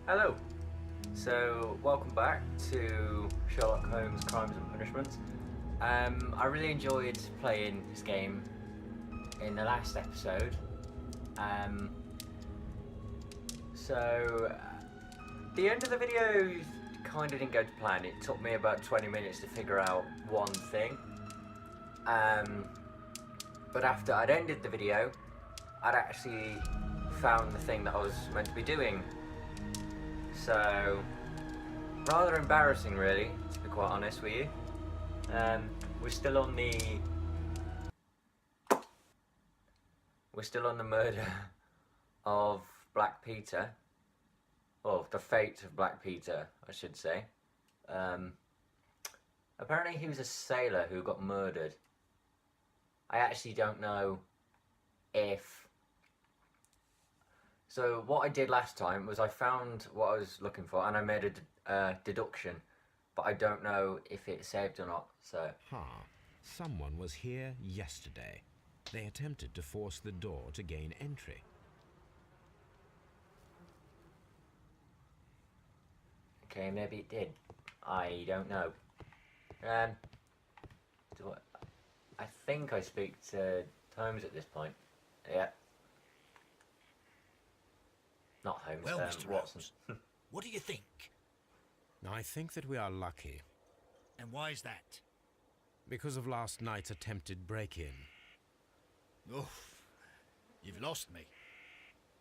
Hello. So, welcome back to Sherlock Holmes: Crimes and Punishments. I really enjoyed playing this game in the last episode. Um, the end of the video kind of didn't go to plan. It took me about 20 minutes to figure out one thing. But after I'd ended the video, I'd actually found the thing that I was meant to be doing. So, rather embarrassing, really, to be quite honest with you. We're still on the murder of Black Peter, or the fate of Black Peter, I should say. Apparently, he was a sailor who got murdered. I actually don't know if. So what I did last time was I found what I was looking for and I made a deduction, but I don't know if it saved or not, so... Someone was here yesterday. They attempted to force the door to gain entry. Okay, maybe it did. I don't know. I think I speak to Holmes at this point. Yeah. Not Holmes, well, Mr. Watson. Holmes, what do you think? I think that we are lucky. And why is that? Because of last night's attempted break-in. Oof, you've lost me.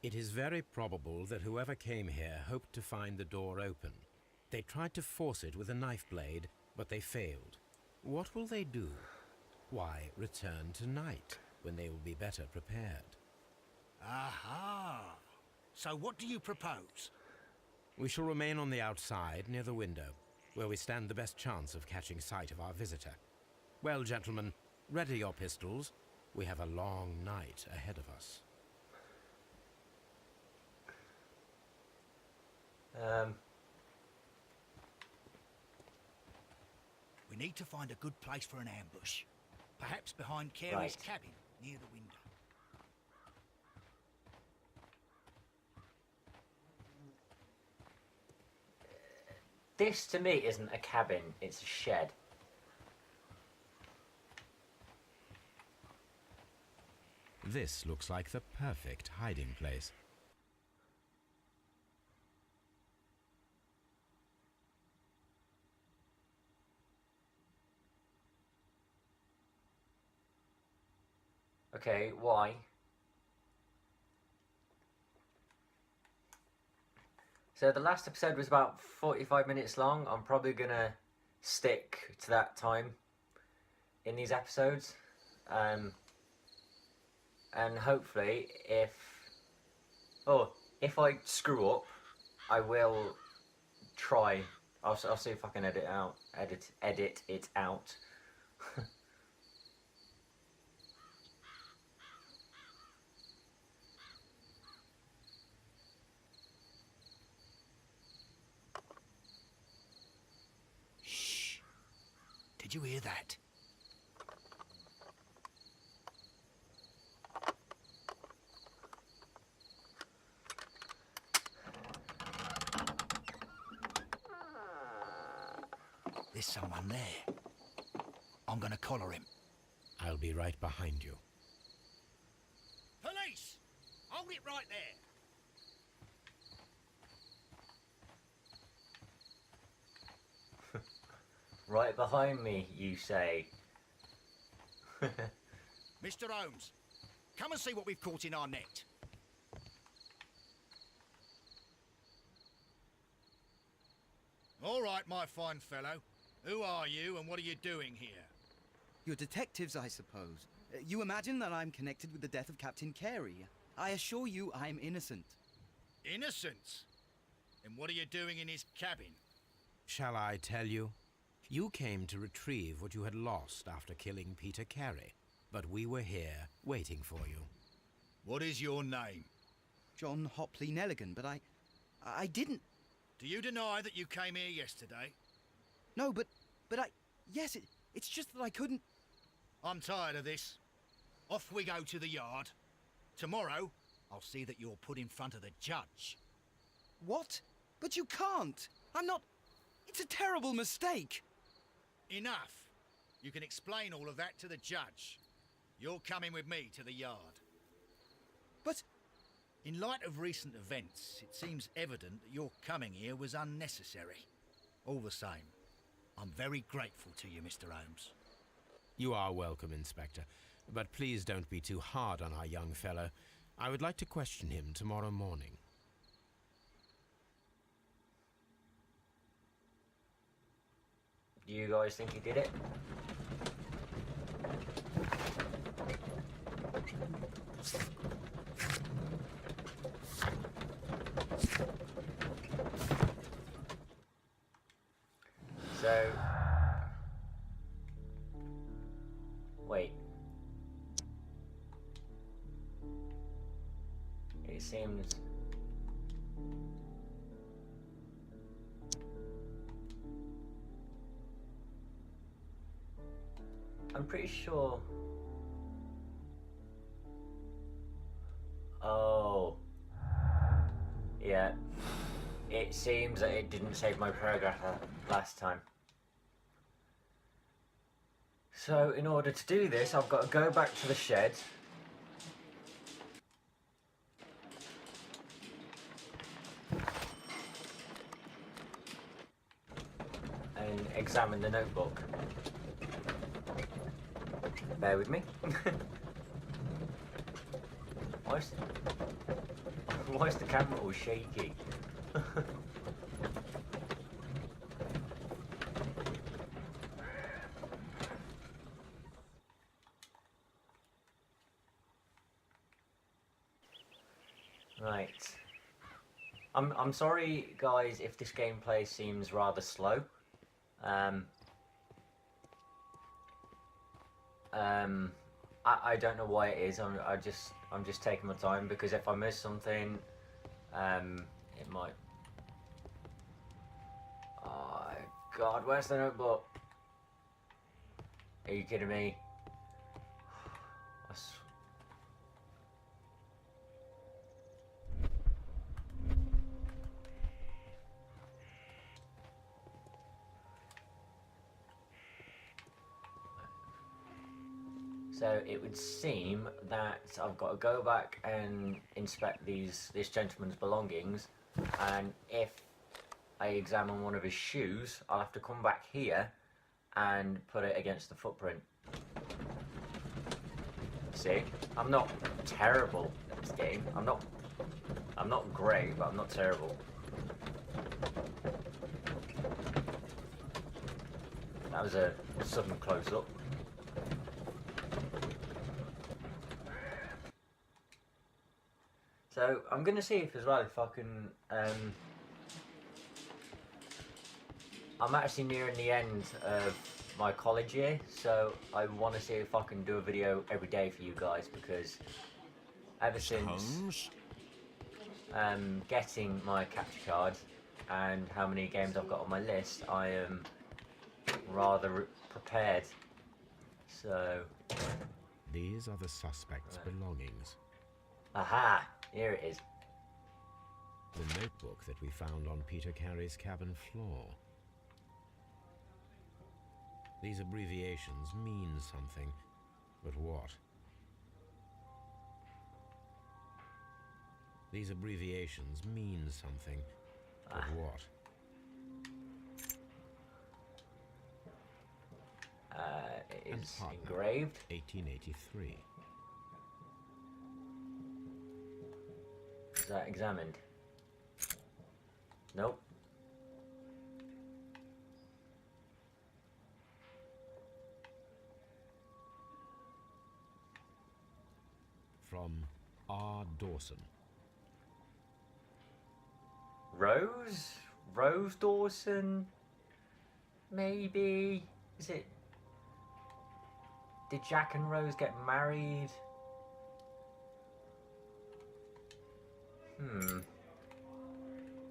It is very probable that whoever came here hoped to find the door open. They tried to force it with a knife blade, but they failed. What will they do? Why, return tonight, when they will be better prepared. Aha! So what do you propose? We shall remain on the outside, near the window, where we stand the best chance of catching sight of our visitor. Well, gentlemen, ready your pistols. We have a long night ahead of us. We need to find a good place for an ambush. Perhaps behind Carey's cabin, near the window. This, to me, isn't a cabin, it's a shed. This looks like the perfect hiding place. Okay, why? So the last episode was about 45 minutes long. I'm probably gonna stick to that time in these episodes. And hopefully if I screw up, I will try. I'll see if I can edit it out. Did you hear that? There's someone there. I'm gonna collar him. I'll be right behind you. Police! Hold it right there! Right behind me, you say. Mr. Holmes, come and see what we've caught in our net. All right, my fine fellow. Who are you and what are you doing here? You're detectives, I suppose. You imagine that I'm connected with the death of Captain Carey. I assure you I'm innocent. Innocent? And what are you doing in his cabin? Shall I tell you? You came to retrieve what you had lost after killing Peter Carey, but we were here waiting for you. What is your name? John Hopley Nelligan, but I didn't... Do you deny that you came here yesterday? No, but yes, it's just that I couldn't... I'm tired of this. Off we go to the yard. Tomorrow, I'll see that you're put in front of the judge. What? But you can't! I'm not... It's a terrible mistake! Enough! You can explain all of that to the judge. You're coming with me to the yard. But... In light of recent events, it seems evident that your coming here was unnecessary. All the same, I'm very grateful to you, Mr. Holmes. You are welcome, Inspector. But please don't be too hard on our young fellow. I would like to question him tomorrow morning. Do you guys think he did it? So... Wait. It seems... I'm pretty sure... Oh... Yeah. It seems that it didn't save my progress last time. So, in order to do this, I've got to go back to the shed. And examine the notebook. Bear with me. Why is the camera all shaky? Right. I'm sorry, guys, if this gameplay seems rather slow. I don't know why it is. I'm just taking my time, because if I miss something, it might. Oh God, where's the notebook? Are you kidding me? So it would seem that I've got to go back and inspect this gentleman's belongings, and if I examine one of his shoes, I'll have to come back here and put it against the footprint. See, I'm not terrible at this game. I'm not great, but I'm not terrible. That was a sudden close-up. So I'm gonna see if I can. I'm actually nearing the end of my college year, so I want to see if I can do a video every day for you guys, because ever since getting my capture card and how many games I've got on my list, I am rather prepared. So These are the suspect's belongings. Aha! Here it is. The notebook that we found on Peter Carey's cabin floor. These abbreviations mean something, but what? These abbreviations mean something, but what? It is Partner, engraved. 1883. Is that examined? Nope. From R. Dawson. Rose? Rose Dawson? Maybe? Is it... Did Jack and Rose get married?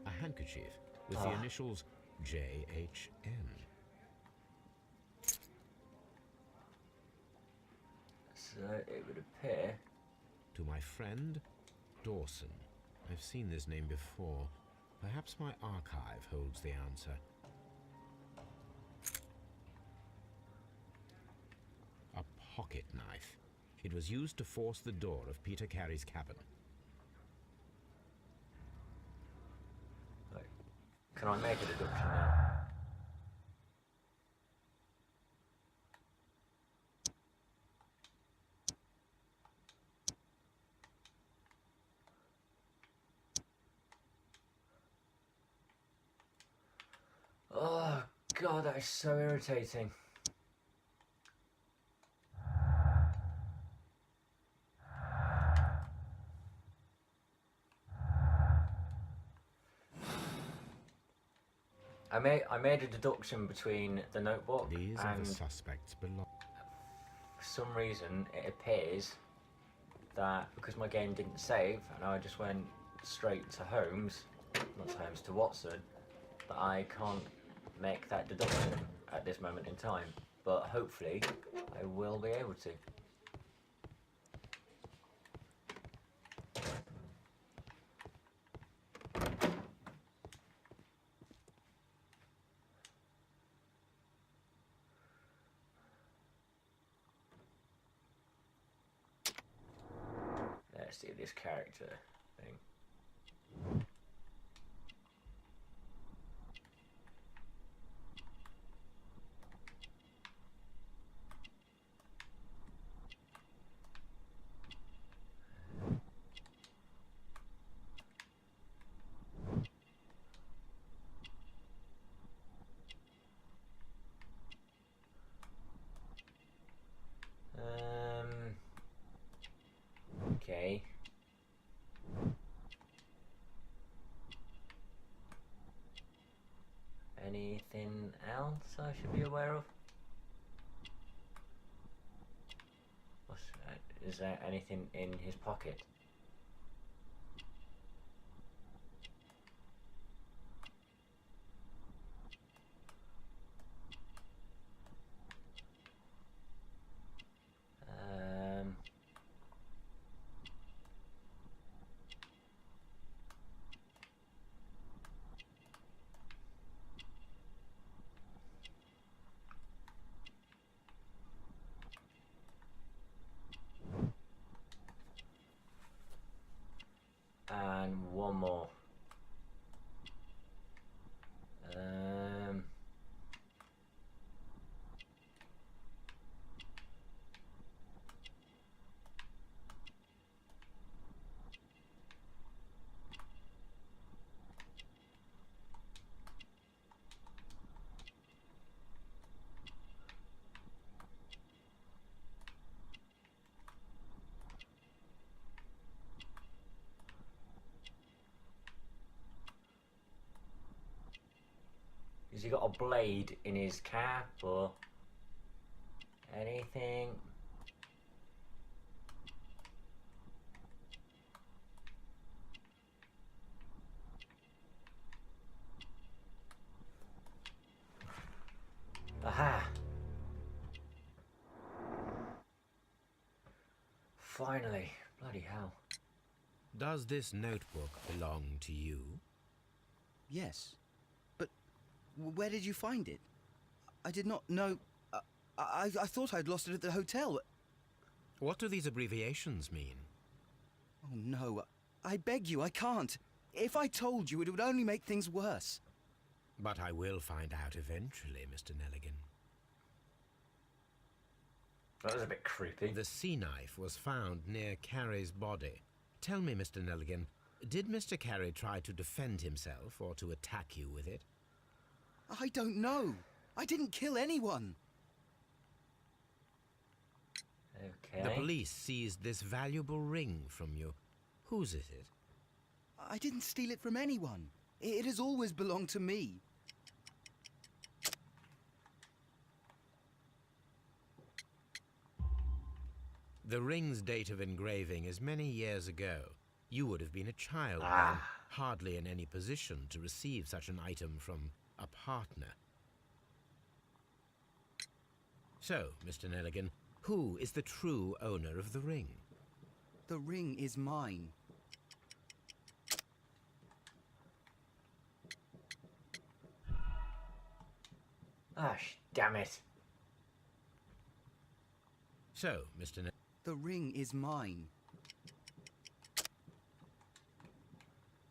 A handkerchief with the initials J.H.N. So it would appear... To my friend, Dawson. I've seen this name before, Perhaps my archive holds the answer. A pocket knife. It was used to force the door of Peter Carey's cabin. Right. Can I make a deduction now? Oh god, that is so irritating. I made a deduction between the notebook These are and the suspects belong. for some reason it appears that because my game didn't save and I just went straight to Holmes, not to Holmes, to Watson, that I can't make that deduction at this moment in time. But hopefully I will be able to. Let's do this character thing. Okay. Anything else I should be aware of? Is there anything in his pocket? And one more. Has he got a blade in his cap or anything? Aha! Finally, bloody hell. Does this notebook belong to you? Yes. But where did you find it? I did not know... I thought I'd lost it at the hotel. What do these abbreviations mean? Oh, no. I beg you, I can't. If I told you, it would only make things worse. But I will find out eventually, Mr. Nelligan. That was a bit creepy. The sea knife was found near Carey's body. Tell me, Mr. Nelligan, did Mr. Carey try to defend himself or to attack you with it? I don't know. I didn't kill anyone. Okay. The police seized this valuable ring from you. Whose is it? I didn't steal it from anyone. It has always belonged to me. The ring's date of engraving is many years ago. You would have been a child then, hardly in any position to receive such an item from a partner. So, Mr. Nelligan, who is the true owner of the ring? The ring is mine. Gosh, damn it. So, Mr. The ring is mine.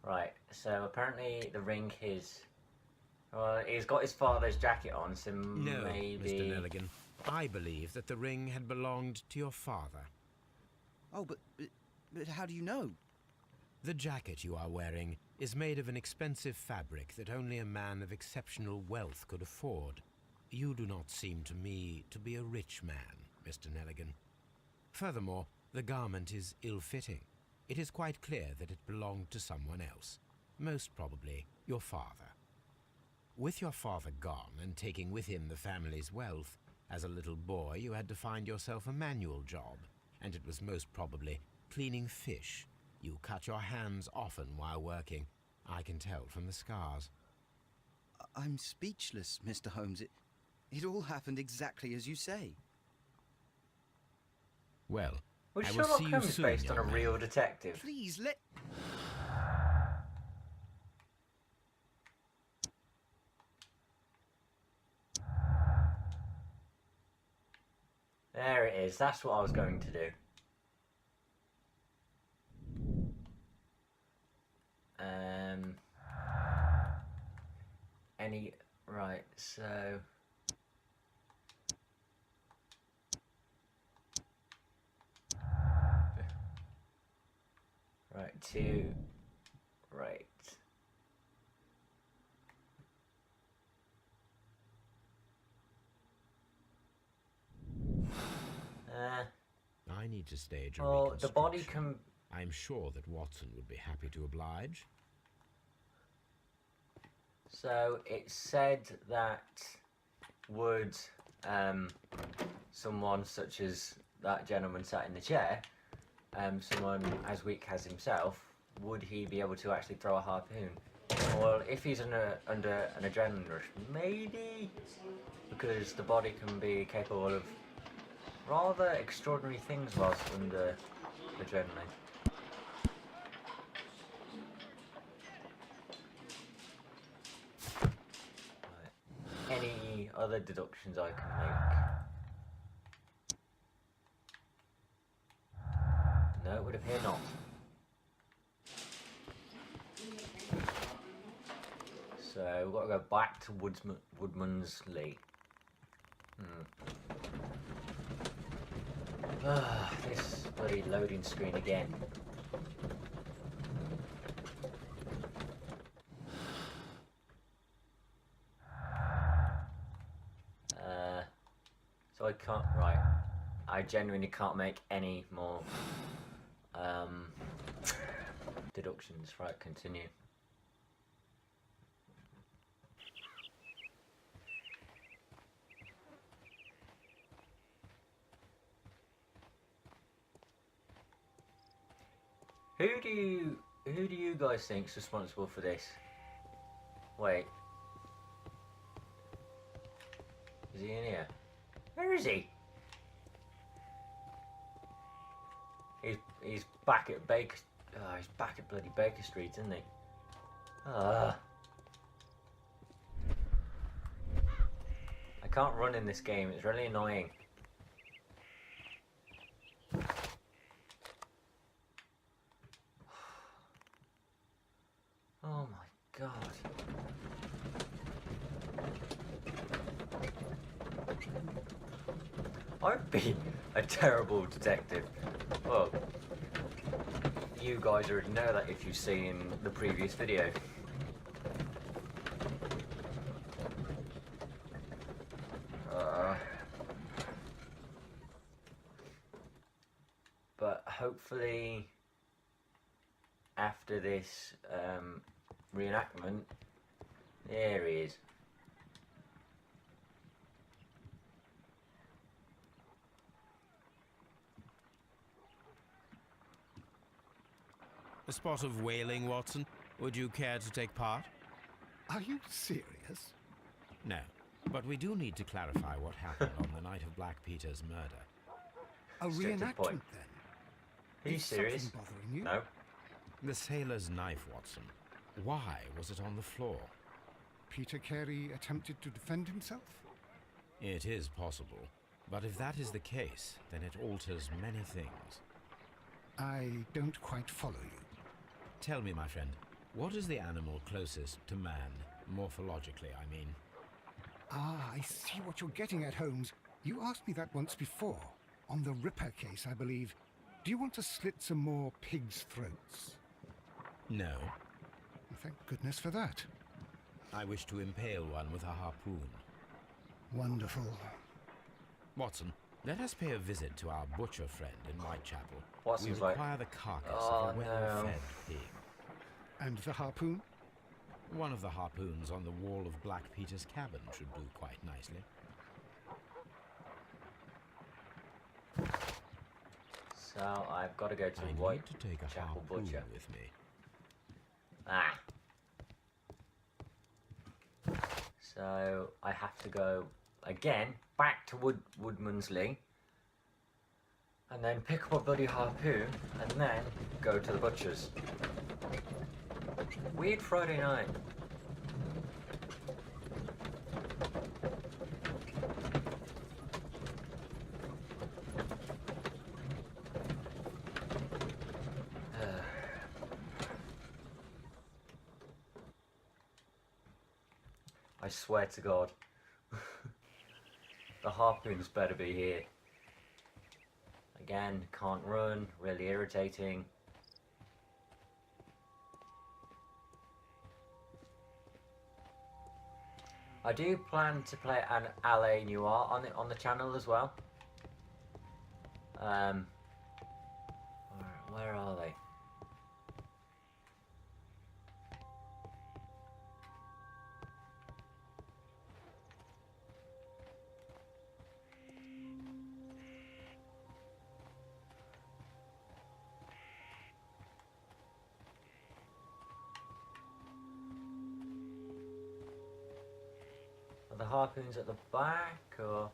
Right, so apparently the ring is... Well, he's got his father's jacket on, so No, maybe... Mr. Nelligan. I believe that the ring had belonged to your father. Oh, but how do you know? The jacket you are wearing is made of an expensive fabric that only a man of exceptional wealth could afford. You do not seem to me to be a rich man, Mr. Nelligan. Furthermore, the garment is ill-fitting. It is quite clear that it belonged to someone else, most probably your father. With your father gone and taking with him the family's wealth, as a little boy you had to find yourself a manual job, and it was most probably cleaning fish. You cut your hands often while working. I can tell from the scars. I'm speechless, Mr. Holmes. It all happened exactly as you say. Well, Was I will Sherlock see you Holmes soon, based on a young man. real detective? Please, let... There it is, that's what I was going to do. Right, so... Right, two... Right. I need to stage a Well, the body reconstruction. can... I'm sure that Watson would be happy to oblige. So, it said that would someone such as that gentleman sat in the chair, someone as weak as himself, would he be able to actually throw a harpoon? Well, if he's under an adrenaline rush, maybe, because the body can be capable of rather extraordinary things whilst under adrenaline. Right. Any other deductions I can make? No, it would appear not. So we've got to go back to Woodman's Lee. This bloody loading screen again. So I can't, right, I genuinely can't make any more deductions. Right, continue. Who do you guys think's responsible for this? Wait. Is he in here? Where is he? He's back at Baker. Oh, he's back at bloody Baker Street, isn't he? I can't run in this game. It's really annoying. Oh my god. I'd be a terrible detective. Well, you guys already know that if you've seen the previous video. But hopefully after this reenactment, there he is. A spot of whaling, Watson? Would you care to take part? Are you serious? No, but we do need to clarify what happened on the night of Black Peter's murder. A Straight to the reenactment, point. then? Are you Is serious? something bothering you? No. The sailor's knife, Watson. Why was it on the floor? Peter Carey attempted to defend himself? It is possible. But if that is the case, then it alters many things. I don't quite follow you. Tell me, my friend, what is the animal closest to man, morphologically, I mean? Ah, I see what you're getting at, Holmes. You asked me that once before. On the Ripper case, I believe. Do you want to slit some more pigs' throats? No. Thank goodness for that. I wish to impale one with a harpoon. Wonderful. Watson, let us pay a visit to our butcher friend in Whitechapel. Watson's We like, require the carcass "Oh, of a no." well-fed pig. And the harpoon? One of the harpoons on the wall of Black Peter's cabin should do quite nicely. So I've got to go to I need to take a Whitechapel harpoon Butcher. with me. Ah. So I have to go again back to Woodmansley, and then pick up a bloody harpoon, and then go to the butcher's. Weird Friday night. I swear to God. The harpoons better be here. Again, can't run, really irritating. I do plan to play an LA Noir on the channel as well. Where are they? Are the harpoons at the back, or?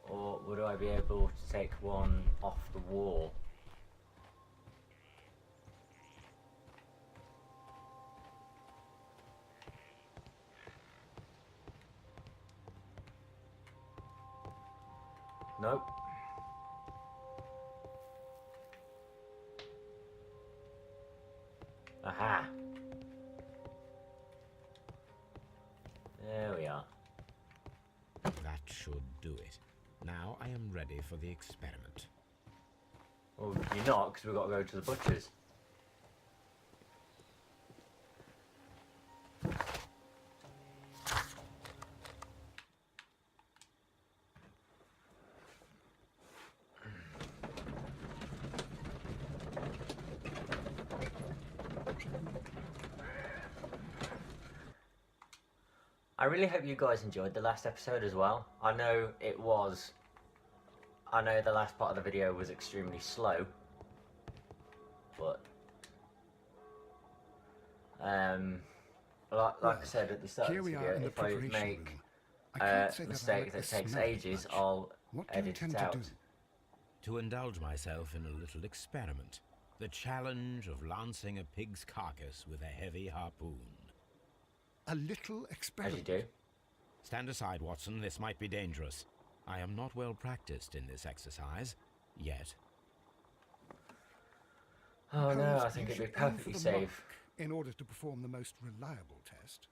Or would I be able to take one off the wall? Nope. Aha! There we are. That should do it. Now I am ready for the experiment. Well, you're not, because we've got to go to the butcher's. I really hope you guys enjoyed the last episode as well. I know the last part of the video was extremely slow, but like I said at the start Here of the we are video, in the if I preparation make room. I a can't say that I mistake like that the takes smell of it ages, much. I'll What do you edit intend it to out. do? To indulge myself in a little experiment. The challenge of lancing a pig's carcass with a heavy harpoon. A little As you experiment. do. Stand aside, Watson. This might be dangerous. I am not well practiced in this exercise, yet. Oh no, Holmes, I think you it'd be should aim for perfectly the safe. mark in order to perform the most reliable test.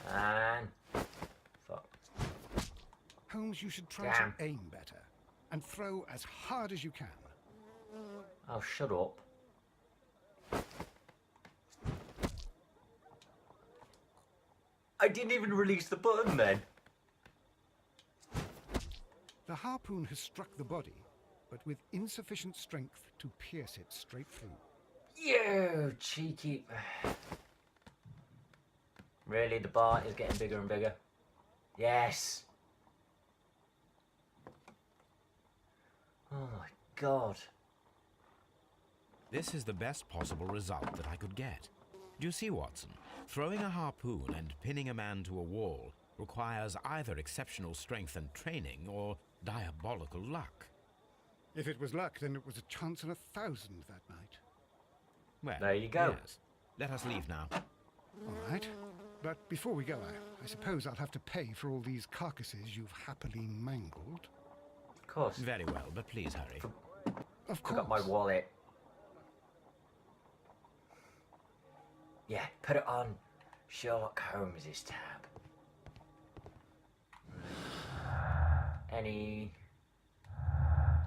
And fuck. Holmes, you should try Damn. to aim better and throw as hard as you can. Oh, shut up. I didn't even release the button then. The harpoon has struck the body, but with insufficient strength to pierce it straight through. You cheeky. Really, the bar is getting bigger and bigger. Yes. Oh my god. This is the best possible result that I could get. Do you see, Watson? Throwing a harpoon and pinning a man to a wall requires either exceptional strength and training or diabolical luck. If it was luck, then it was a chance in 1,000 that night. Well, There you go. Yes. Let us leave now. All right. But before we go, I suppose I'll have to pay for all these carcasses you've happily mangled. Of course. Very well, but please hurry. Of course. Forgot my wallet. Yeah, put it on Sherlock Holmes' tab. Any...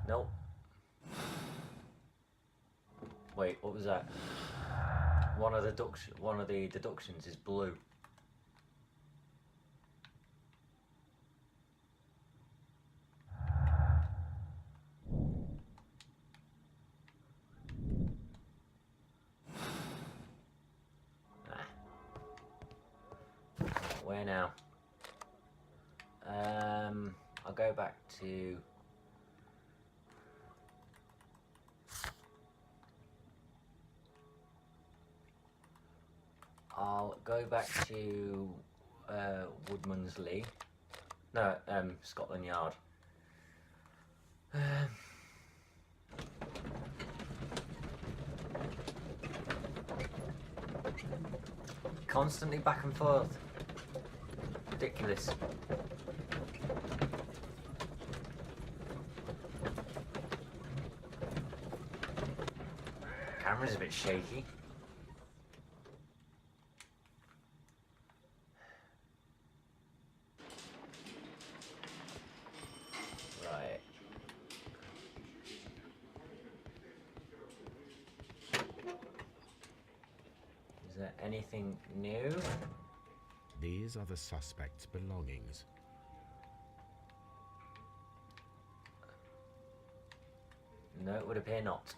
Nope. Wait, what was that? One of the deductions is blue. Where now? I'll go back to... I'll go back to Woodman's Lee. No, Scotland Yard. Constantly back and forth. Ridiculous. Camera's a bit shaky. Right. Is there anything new? These are the suspect's belongings. No, it would appear not.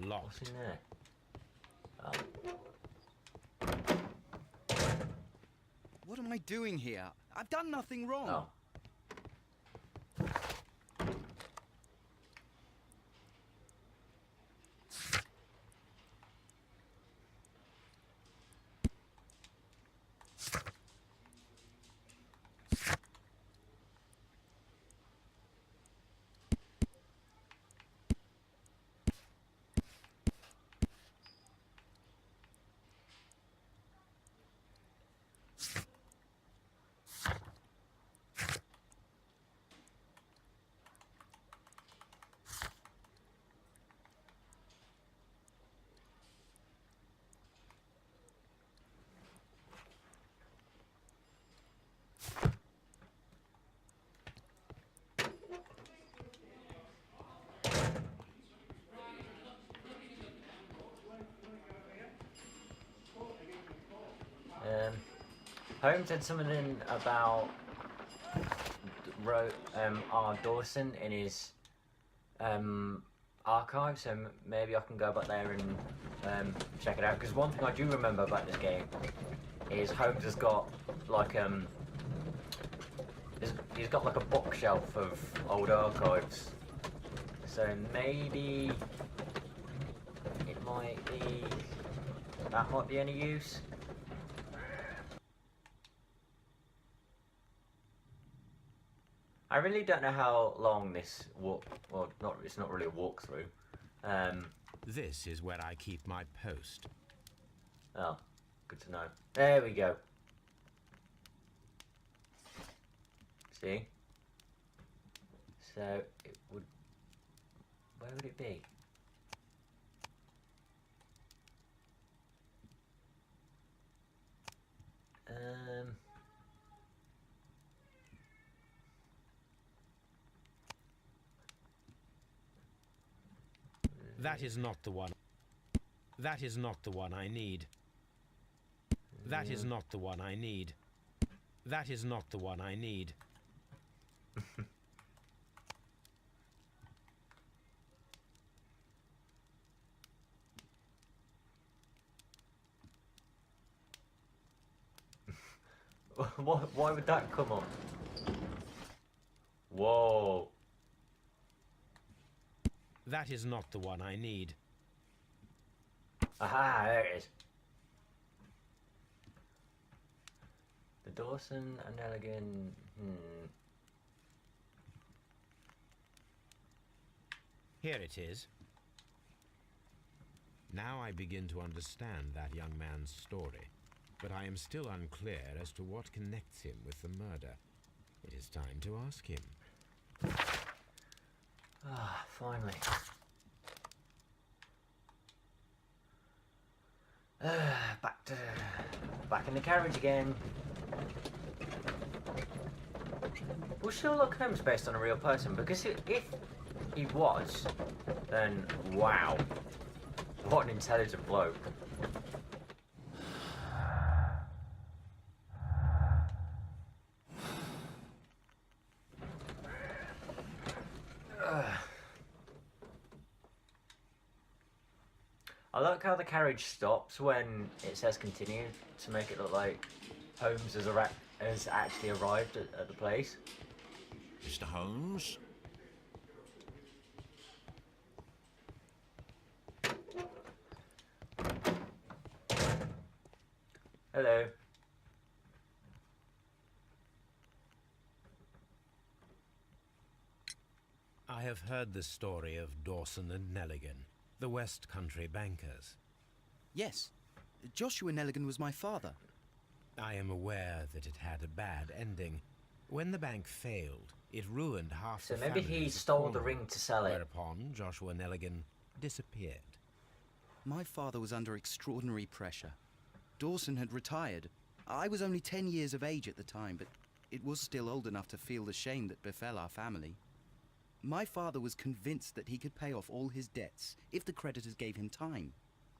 Locked. What's in there? Oh. What am I doing here? I've done nothing wrong. Oh. Holmes had something in about R. Dawson in his archive, so maybe I can go back there and check it out. Because one thing I do remember about this game is Holmes has got like he's got like a bookshelf of old archives, so maybe it might be that might be any use. I really don't know how long this walk, well, it's not really a walkthrough. This is where I keep my post. Oh, good to know. There we go. See? So, it would... Where would it be? That is not the one. That is not the one I need. That is not the one I need. That is not the one I need. Why would that come up? Whoa. That is not the one I need. Aha, there it is. The Dawson and Nelligan. Here it is. Now I begin to understand that young man's story, but I am still unclear as to what connects him with the murder. It is time to ask him. Ah, finally. Back in the carriage again. Was Sherlock Holmes based on a real person? Because if he was, then wow, what an intelligent bloke. I like how the carriage stops when it says continue to make it look like Holmes has actually arrived at the place. Mr. Holmes? Hello. I have heard the story of Dawson and Nelligan, the West Country bankers. Yes, Joshua Nelligan was my father. I am aware that it had a bad ending. When the bank failed, it ruined half So the maybe he families of stole the Cornwall, ring to sell it. Whereupon Joshua Nelligan disappeared. My father was under extraordinary pressure. Dawson had retired. I was only 10 years of age at the time, but it was still old enough to feel the shame that befell our family. My father was convinced that he could pay off all his debts if the creditors gave him time.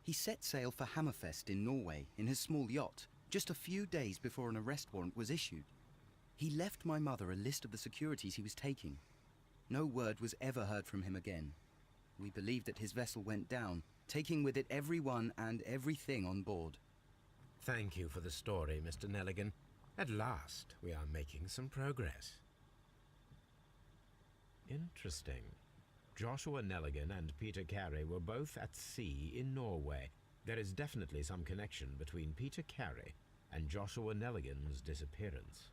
He set sail for Hammerfest in Norway in his small yacht, just a few days before an arrest warrant was issued. He left my mother a list of the securities he was taking. No word was ever heard from him again. We believe that his vessel went down, taking with it everyone and everything on board. Thank you for the story, Mr. Nelligan. At last, we are making some progress. Interesting. Joshua Nelligan and Peter Carey were both at sea in Norway. There is definitely some connection between Peter Carey and Joshua Nelligan's disappearance.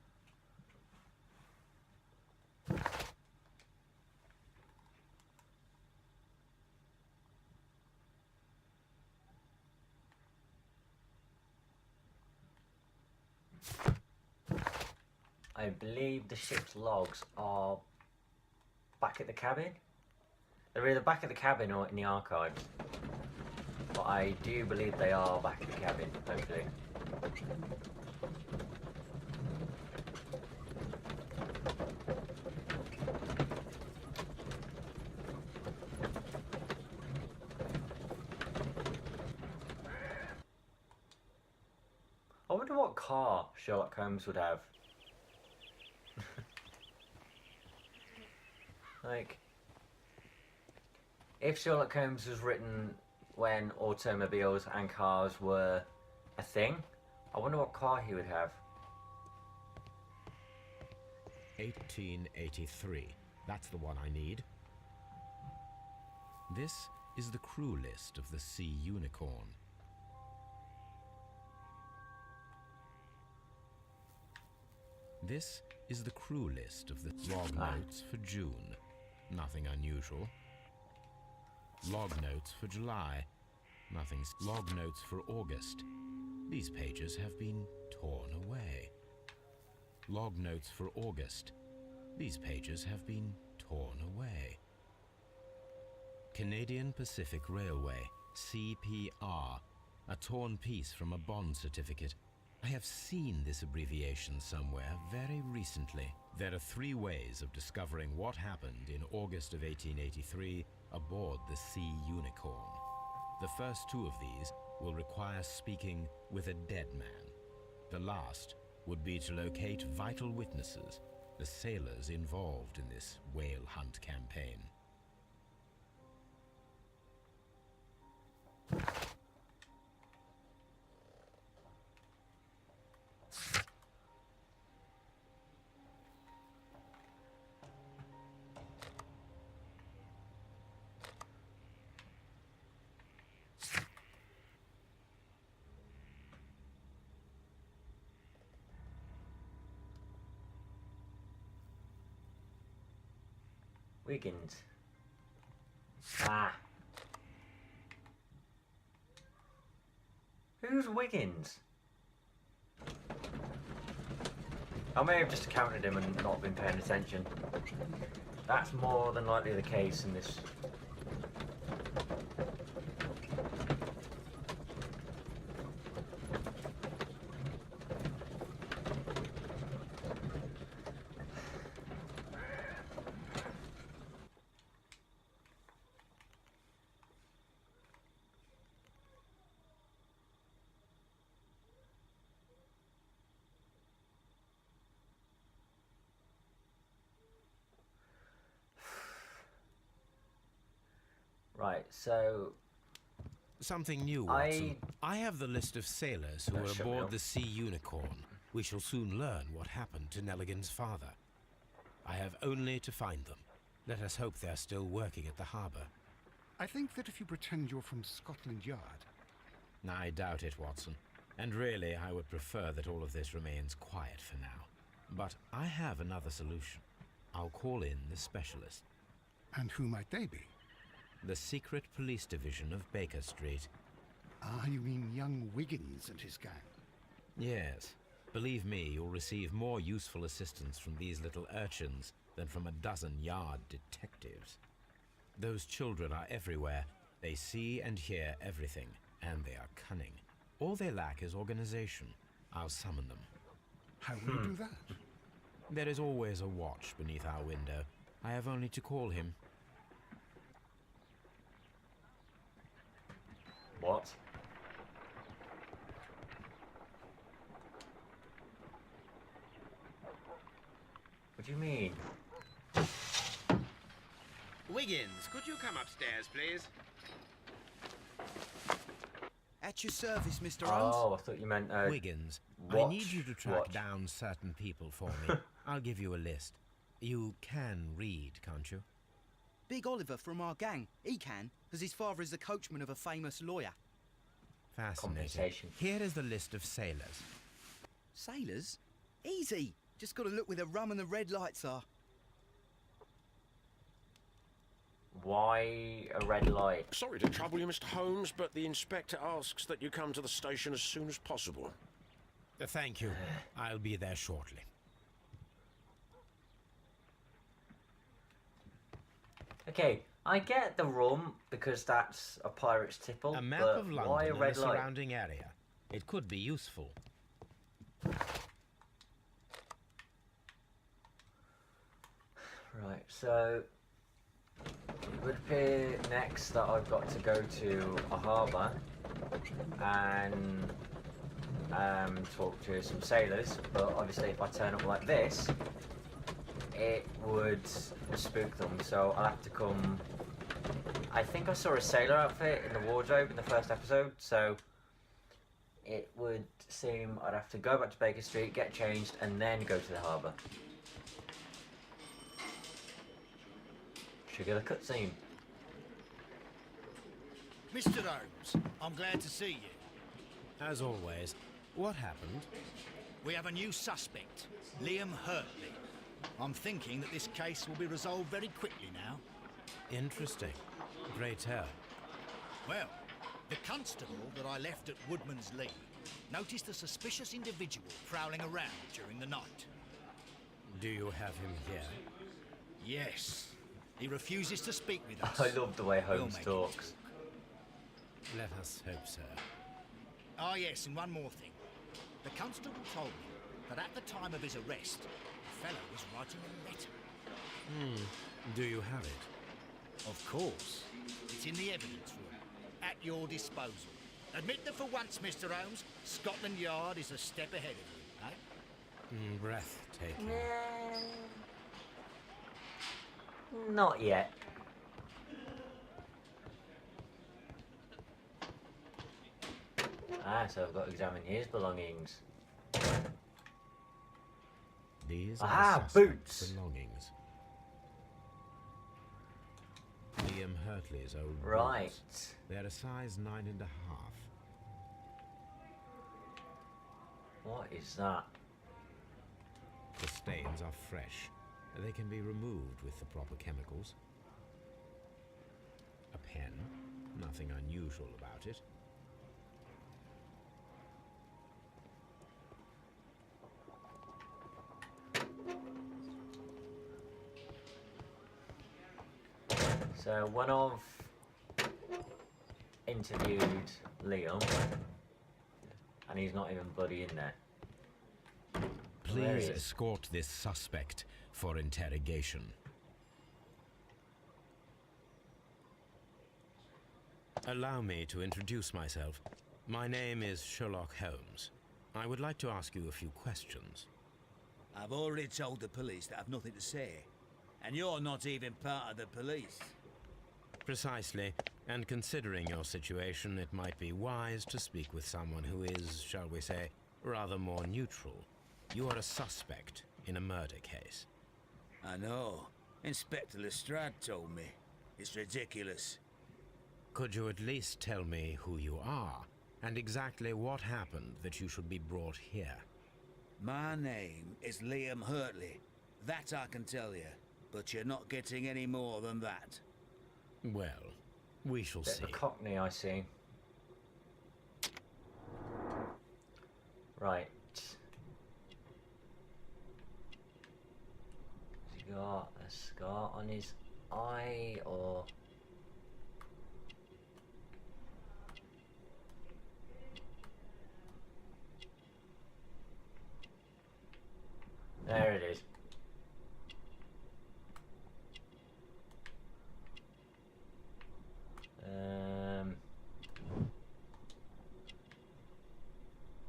I believe the ship's logs are back at the cabin. They're either back at the cabin or in the archives. But I do believe they are back at the cabin, hopefully. I wonder what car Sherlock Holmes would have. Like, if Sherlock Holmes was written when automobiles and cars were a thing, I wonder what car he would have. 1883. That's the one I need. This is the crew list of the Sea Unicorn. This is the crew list of the log notes for June. Nothing unusual. Log notes for July. Nothing. Log notes for August. These pages have been torn away. Log notes for August. These pages have been torn away. Canadian Pacific Railway, CPR, a torn piece from a bond certificate. I have seen this abbreviation somewhere very recently. There are 3 ways of discovering what happened in August of 1883 aboard the Sea Unicorn. The first 2 of these will require speaking with a dead man. The last would be to locate vital witnesses, the sailors involved in this whale hunt campaign. Wiggins. Ah. Who's Wiggins? I may have just counted him and not been paying attention. That's more than likely the case in this. Right, so Something new, Watson. I have the list of sailors who were aboard the Sea Unicorn. We shall soon learn what happened to Nelligan's father. I have only to find them. Let us hope they're still working at the harbour. I think that if you pretend you're from Scotland Yard... I doubt it, Watson. And really, I would prefer that all of this remains quiet for now. But I have another solution. I'll call in the specialist. And who might they be? The secret police division of Baker Street. Ah, you mean young Wiggins and his gang? Yes. Believe me, you'll receive more useful assistance from these little urchins than from a dozen yard detectives. Those children are everywhere. They see and hear everything, and they are cunning. All they lack is organization. I'll summon them. How will you do that? There is always a watch beneath our window. I have only to call him. what? What do you mean? Wiggins, could you come upstairs, please? At your service, Mr. Holmes. Oh, I thought you meant Wiggins, I watch, need you to track watch. down certain people for me. I'll give you a list. You can read, can't you? Big Oliver from our gang. He can, because his father is the coachman of a famous lawyer. Fascinating. Compensation. Here is the list of sailors. Sailors? Easy. Just got to look where the rum and the red lights are. Why a red light? Sorry to trouble you, Mr. Holmes, but the inspector asks that you come to the station as soon as possible. Thank you. I'll be there shortly. Okay, I get the rum because that's a pirate's tipple. A map but of why London a and red the light? surrounding area. It could be useful. Right, so it would appear next that I've got to go to a harbour and talk to some sailors, but obviously if I turn up like this, it would spook them, so I'll have to come... I think I saw a sailor outfit in the wardrobe in the first episode, so it would seem I'd have to go back to Baker Street, get changed, and then go to the harbour. Trigger the cutscene. Mr. Holmes, I'm glad to see you. As always, what happened? We have a new suspect, Liam Hurtley. I'm thinking that this case will be resolved very quickly now. Interesting. Pray tell. Well, the constable that I left at Woodman's Lee noticed a suspicious individual prowling around during the night. Do you have him here? Yes. He refuses to speak with us. I love the way We'll Holmes make it talks. Let us hope so. Ah, yes, and one more thing. The constable told me that at the time of his arrest, the fellow was writing a letter. Do you have it? Of course. It's in the evidence room. At your disposal. Admit that for once, Mr. Holmes, Scotland Yard is a step ahead of you, eh? Breathtaking. Not yet. Ah, so I've got to examine his belongings. These Ah, are the suspect's boots. belongings. Liam Hurtley's old Right. boots. They're a size 9.5. What is that? The stains are fresh. They can be removed with the proper chemicals. A pen, nothing unusual about it. So when I've interviewed Liam, and he's not even bloody in there. There he Please is. escort this suspect for interrogation. Allow me to introduce myself. My name is Sherlock Holmes. I would like to ask you a few questions. I've already told the police that I've nothing to say. And you're not even part of the police. Precisely, and considering your situation, it might be wise to speak with someone who is, shall we say, rather more neutral. You are a suspect in a murder case. I know. Inspector Lestrade told me. It's ridiculous. Could you at least tell me who you are, and exactly what happened that you should be brought here? My name is Liam Hurtley. That I can tell you. But you're not getting any more than that. Well, we shall Bit see. of a cockney, I see. Right. Has he got a scar on his eye, or... There it is.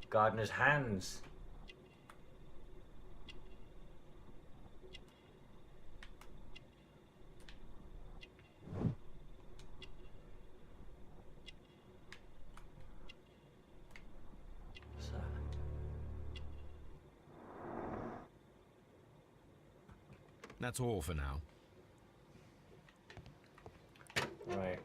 Gardener's hands. So. That's all for now. Right.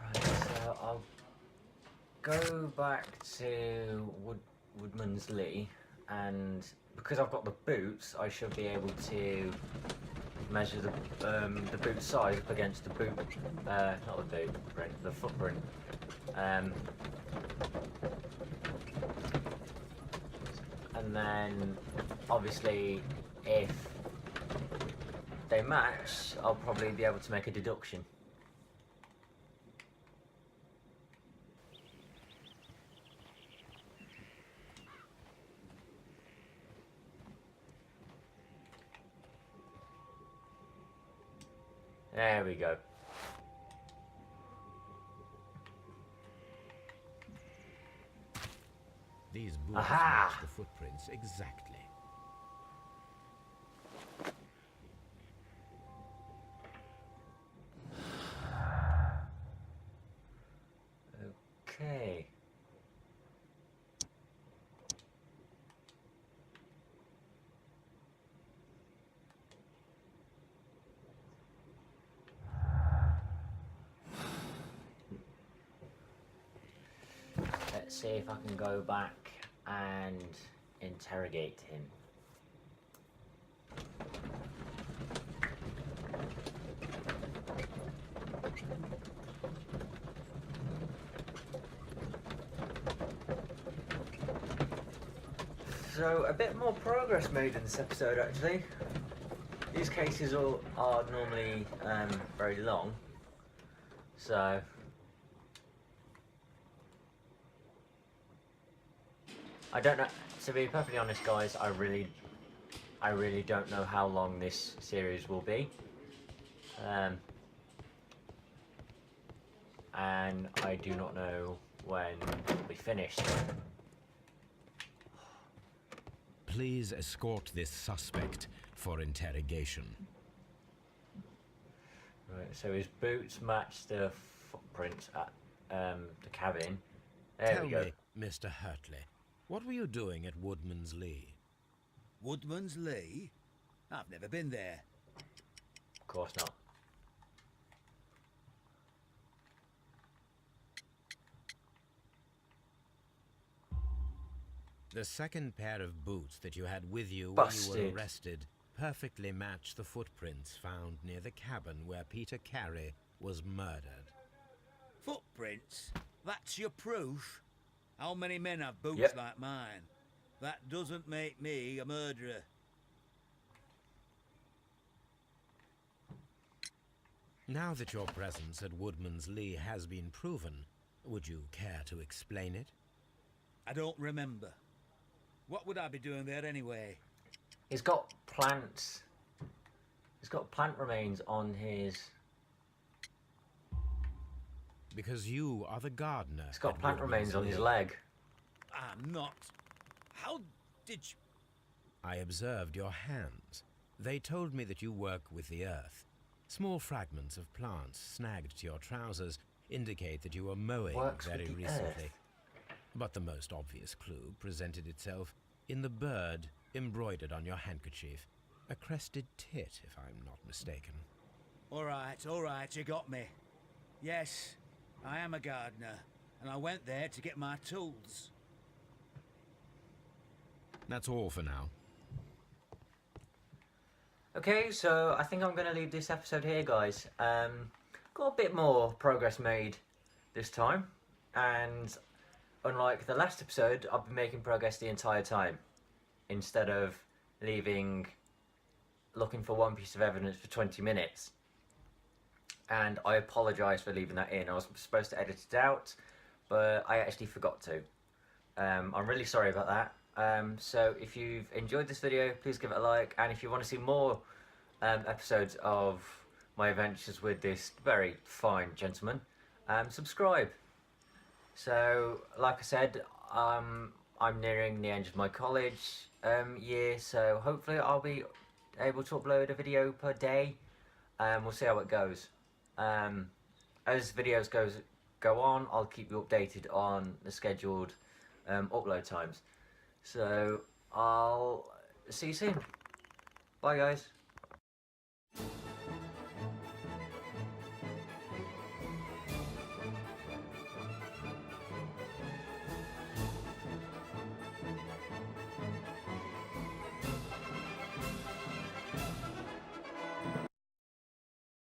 Right, so I'll go back to Woodman's Lee, and because I've got the boots, I should be able to measure the boot size up against the boot, not the boot print, the footprint. And then, obviously, if they match, I'll probably be able to make a deduction. There we go. These boots Aha! match the footprints exactly. Okay. Let's see if I can go back and interrogate him. So, a bit more progress made in this episode, actually. These cases are normally very long, so... I don't know, to be perfectly honest guys, I really don't know how long this series will be. And I do not know when it will be finished. Please escort this suspect for interrogation. Right, so his boots match the footprints at the cabin. There Tell we go. me, Mr. Hurtley, what were you doing at Woodman's Lee? Woodman's Lee? I've never been there. course not. The second pair of boots that you had with you when you were Busted. arrested perfectly match the footprints found near the cabin where Peter Carey was murdered. Footprints? That's your proof? How many men have boots Yep. like mine? That doesn't make me a murderer. Now that your presence at Woodman's Lee has been proven, would you care to explain it? I don't remember. What would I be doing there anyway? He's got plants. He's got plant remains on his... Because you are the gardener. He's got at plant Woodman's remains on his Lee. leg. I'm not. How did you... I observed your hands. They told me that you work with the earth. Small fragments of plants snagged to your trousers indicate that you were mowing Works with very the recently. earth. But the most obvious clue presented itself in the bird embroidered on your handkerchief. A crested tit, if I'm not mistaken. All right, you got me. Yes, I am a gardener, and I went there to get my tools. That's all for now. Okay, so I think I'm going to leave this episode here, guys. Got a bit more progress made this time, and unlike the last episode, I've been making progress the entire time, instead of looking for one piece of evidence for 20 minutes. And I apologise for leaving that in. I was supposed to edit it out, but I actually forgot to. I'm really sorry about that. So if you've enjoyed this video, please give it a like, and if you want to see more episodes of my adventures with this very fine gentleman, subscribe. So, like I said, I'm nearing the end of my college year, so hopefully I'll be able to upload a video per day. We'll see how it goes. As videos go on, I'll keep you updated on the scheduled upload times. So, I'll see you soon. Bye, guys.